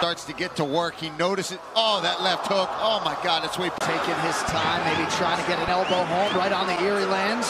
Starts to get to work. He notices, oh, that left hook. Oh, my God, it's way. Taking his time, maybe trying to get an elbow home right on the Erie lands.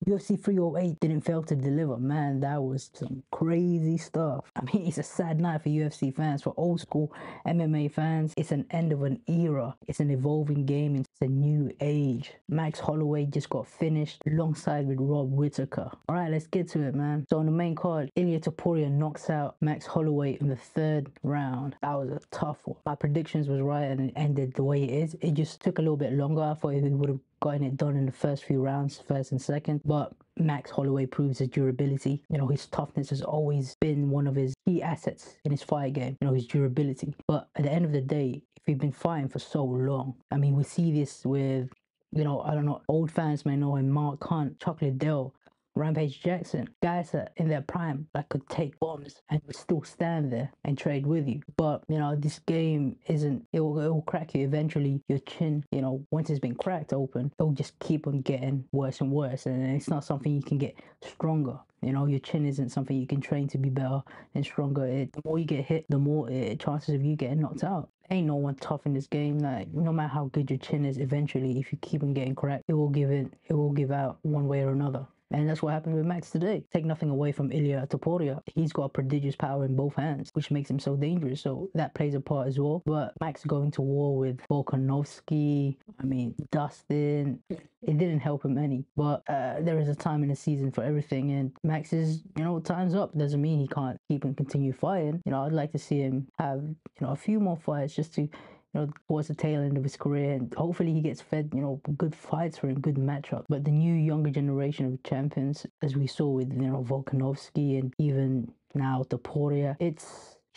UFC 308 didn't fail to deliver. Man, that was some crazy stuff. I mean, it's a sad night for UFC fans, for old school MMA fans. It's an end of an era. It's an evolving game. It's a new age. Max Holloway just got finished alongside with Rob Whittaker. All right, let's get to it, man. So on the main card, Ilia Topuria knocks out Max Holloway in the 3rd round. That was a tough one. My predictions was right and it ended the way it is. It just took a little bit longer. I thought he would have gotten it done in the first few rounds, 1st and 2nd, but Max Holloway proves his durability. You know, his toughness has always been one of his key assets in his fight game, you know, his durability. But at the end of the day, if he's been fighting for so long, I mean, we see this with, you know, I don't know, old fans may know him, Mark Hunt, Chuck Liddell, Rampage Jackson, guys that in their prime that could take bombs and would still stand there and trade with you. But you know, this game isn't, it will crack you eventually. Your chin, you know, once it's been cracked open, it'll just keep on getting worse and worse, and it's not something you can get stronger. You know, your chin isn't something you can train to be better and stronger. The more you get hit, the more chances of you getting knocked out. Ain't no one tough in this game. Like, no matter how good your chin is, eventually if you keep on getting cracked, it will give out one way or another. And that's what happened with Max today. Take nothing away from Ilia Topuria. He's got prodigious power in both hands, which makes him so dangerous. So that plays a part as well. But Max going to war with Volkanovski, I mean, Dustin, it didn't help him any. But there is a time in the season for everything. And Max is, you know, time's up. Doesn't mean he can't keep and continue fighting. You know, I'd like to see him have, you know, a few more fights just to, you know, towards the tail end of his career, and hopefully he gets fed, you know, good fights for him, good matchup. But the new younger generation of champions, as we saw with, you know, Volkanovski and even now Topuria,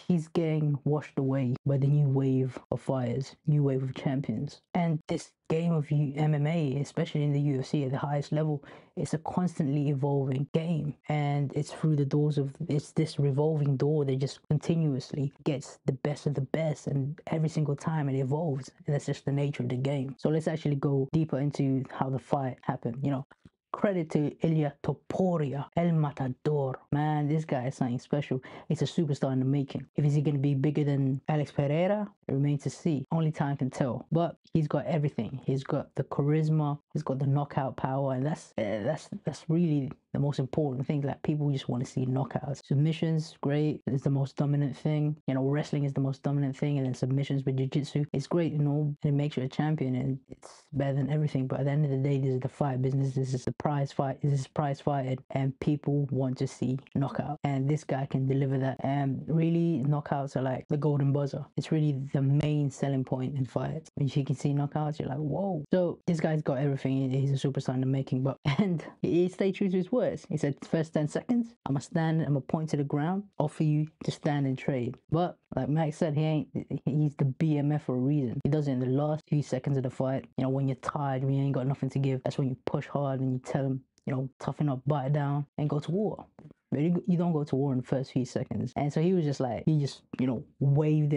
he's getting washed away by the new wave of fighters, new wave of champions. And this game of MMA, especially in the UFC at the highest level, it's a constantly evolving game. And it's through the doors of, it's this revolving door that just continuously gets the best of the best. And every single time it evolves. And that's just the nature of the game. So let's actually go deeper into how the fight happened, you know. Credit to Ilia Topuria, El Matador. Man, this guy is something special. He's a superstar in the making. If he's going to be bigger than Alex Pereira, it remains to see. Only time can tell. But he's got everything. He's got the charisma. He's got the knockout power, and that's really the most important thing. Like, people just want to see knockouts. Submissions, great. It's the most dominant thing. You know, wrestling is the most dominant thing, and then submissions with jiu-jitsu. It's great, you know, and it makes you a champion, and it's better than everything. But at the end of the day, this is the fight business. This is the prize fight. This is prize fighting, and people want to see knockout, and this guy can deliver that. And really, knockouts are like the golden buzzer. It's really the main selling point in fights. When you can see knockouts, you're like, whoa. So this guy's got everything. He's a superstar in the making. And he stayed true to his words. He said, first 10 seconds, I'm gonna stand, I'm gonna point to the ground, offer you to stand and trade. But like Max said, he's the BMF for a reason. He does it in the last few seconds of the fight. You know, when you're tired, when you ain't got nothing to give, that's when you push hard and you tell him, you know, toughen up, bite down, and go to war. But you don't go to war in the first few seconds. And so he was just like, you know, waved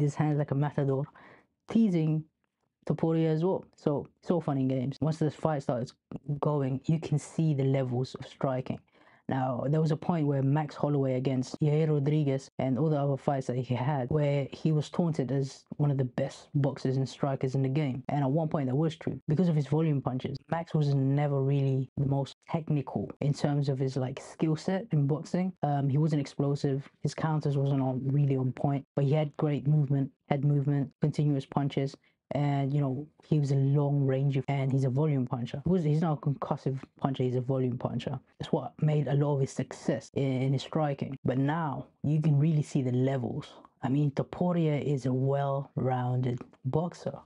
his hands like a matador, teasing Topuria as well. So it's all fun and games. Once the fight starts going, you can see the levels of striking. Now, there was a point where Max Holloway against Yair Rodriguez and all the other fights that he had, where he was taunted as one of the best boxers and strikers in the game. And at one point that was true because of his volume punches. Max was never really the most technical in terms of his like skill set in boxing. He wasn't explosive. His counters wasn't really on point, but he had great movement, continuous punches. And you know, he was a long range, and he's a volume puncher. He's not a concussive puncher, he's a volume puncher. That's what made a lot of his success in his striking. But now you can really see the levels. I mean, Topuria is a well-rounded boxer,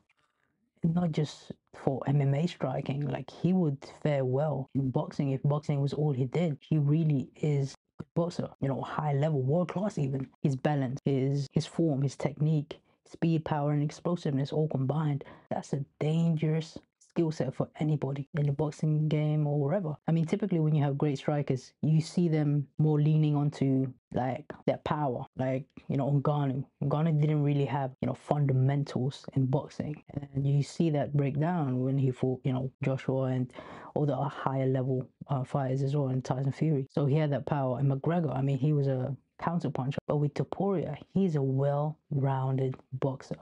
not just for MMA striking. Like, he would fare well in boxing if boxing was all he did. He really is a good boxer, you know, high level, world class even. His balance, his form, his technique, speed, power, and explosiveness all combined. That's a dangerous skill set for anybody in the boxing game or wherever. I mean, typically when you have great strikers, you see them more leaning onto like their power, like, you know, Ngannou didn't really have, you know, fundamentals in boxing, and you see that break down when he fought, you know, Joshua and all the higher level fighters as well, and Tyson Fury. So he had that power. And McGregor, I mean, he was a counter puncher, but with Topuria, he's a well-rounded boxer.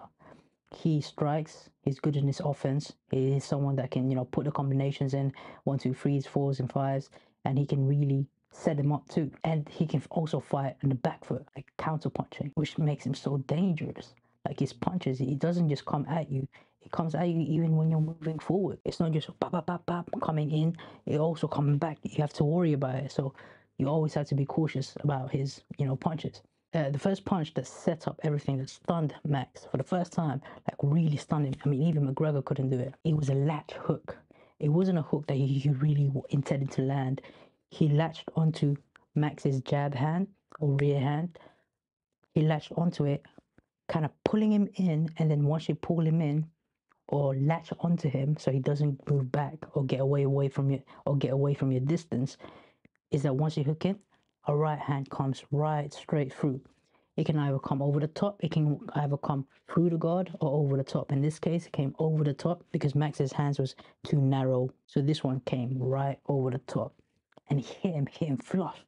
He strikes, he's good in his offense. He is someone that can, you know, put the combinations in 1, 2, 3s, 4s, and 5s, and he can really set them up too. And he can also fight on the back foot, like counter punching, which makes him so dangerous. Like his punches, he doesn't just come at you. It comes at you even when you're moving forward. It's not just bap, bap, bap, bap, coming in. It also coming back. You have to worry about it. So you always have to be cautious about his, you know, punches. The first punch that set up everything, that stunned Max for the first time, like really stunned him. I mean, even McGregor couldn't do it. It was a latch hook. It wasn't a hook that he really intended to land. He latched onto Max's jab hand or rear hand. He latched onto it, kind of pulling him in, and then once you pull him in or latch onto him so he doesn't move back or get away from you or get away from your distance, is that once you hook in, a right hand comes right straight through. It can either come over the top, it can either come through the guard or over the top. In this case, it came over the top because Max's hands was too narrow. So this one came right over the top. And he hit him flush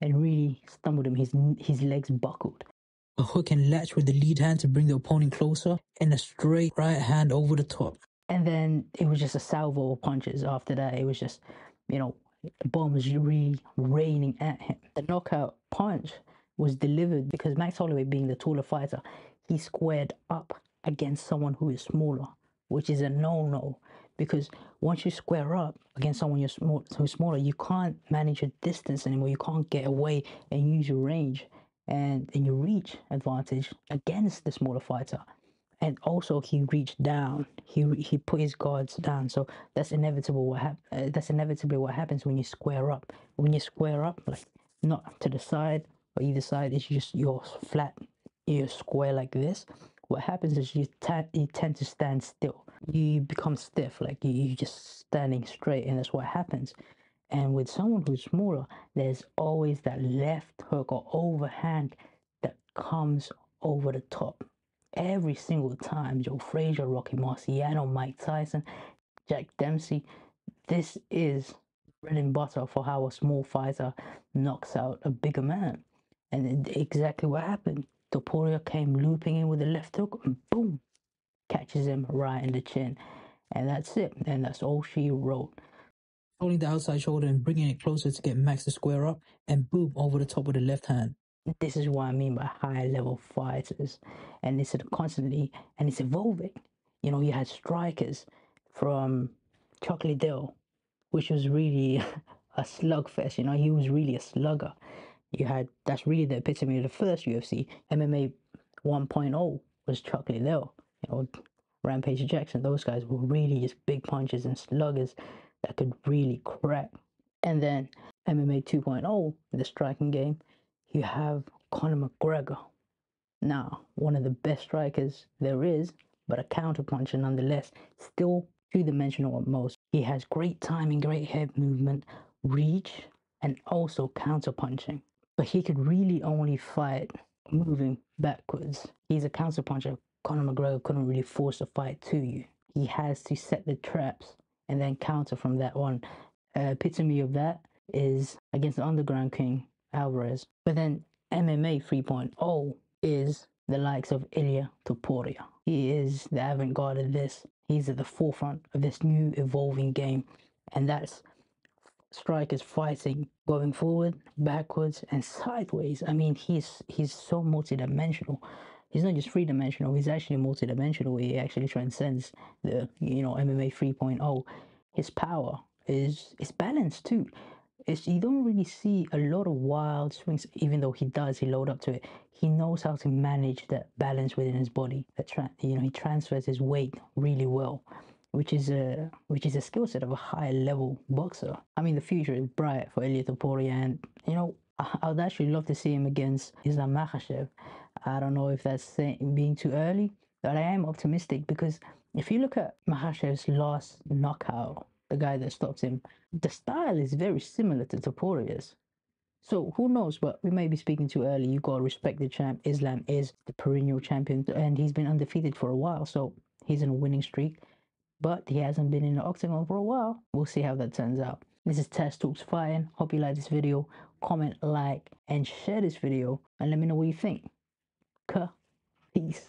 and really stumbled him. His legs buckled. A hook and latch with the lead hand to bring the opponent closer, and a straight right hand over the top. And then it was just a salvo of punches after that. It was just, you know, the bomb was really raining at him. The knockout punch was delivered because Max Holloway, being the taller fighter, he squared up against someone who is smaller, which is a no-no. Because once you square up against someone who's smaller, you can't manage your distance anymore. You can't get away and use your range and your reach advantage against the smaller fighter. And also, he reached down. He put his guards down. So that's inevitable. That's inevitably what happens when you square up. When you square up, like not to the side or either side, it's just you're flat, you're square like this. What happens is you tend to stand still. You become stiff, like you're just standing straight, and that's what happens. And with someone who's smaller, there's always that left hook or overhand that comes over the top. Every single time, Joe Frazier, Rocky Marciano, Mike Tyson, Jack Dempsey, this is bread and butter for how a small fighter knocks out a bigger man. And exactly what happened. Topuria came looping in with a left hook and boom, catches him right in the chin. And that's it. And that's all she wrote. Holding the outside shoulder and bringing it closer to get Max to square up, and boom, over the top with the left hand. This is what I mean by high level fighters. And it's constantly, and it's evolving. You know, you had strikers from Chuck Liddell, which was really a slugfest. You know, he was really a slugger. That's really the epitome of the first UFC. MMA 1.0 was Chuck Liddell. You know, Rampage Jackson, those guys were really just big punches and sluggers that could really crack. And then MMA 2.0, the striking game, you have Conor McGregor. Now, one of the best strikers there is, but a counterpuncher nonetheless, still two-dimensional at most. He has great timing, great head movement, reach, and also counterpunching. But he could really only fight moving backwards. He's a counterpuncher. Conor McGregor couldn't really force a fight to you. He has to set the traps and then counter from that one. Epitome of that is against the Underground King, Alvarez. But then MMA 3.0 is the likes of Ilia Topuria. He is the avant-garde of this. He's at the forefront of this new evolving game. And that's strikers fighting, going forward, backwards, and sideways. I mean, he's so multidimensional. He's not just three-dimensional, he's actually multidimensional. He actually transcends the, you know, MMA 3.0. His power is balanced too. You don't really see a lot of wild swings, even though he load up to it. He knows how to manage that balance within his body. He transfers his weight really well, which is a skill set of a high level boxer. I mean, the future is bright for Ilia Topuria, and you know, I'd actually love to see him against Islam Makhachev. I don't know if that's being too early, but I am optimistic because If you look at Makhachev's last knockout, the guy that stops him, the style is very similar to Topuria's. So who knows, but we may be speaking too early. You gotta respect the champ. Islam is the perennial champion, and he's been undefeated for a while, so he's in a winning streak. But he hasn't been in the octagon for a while. We'll see how that turns out. This is Taz Talks Fighting. Hope you like this video. Comment, like, and share this video, and let me know what you think. Peace.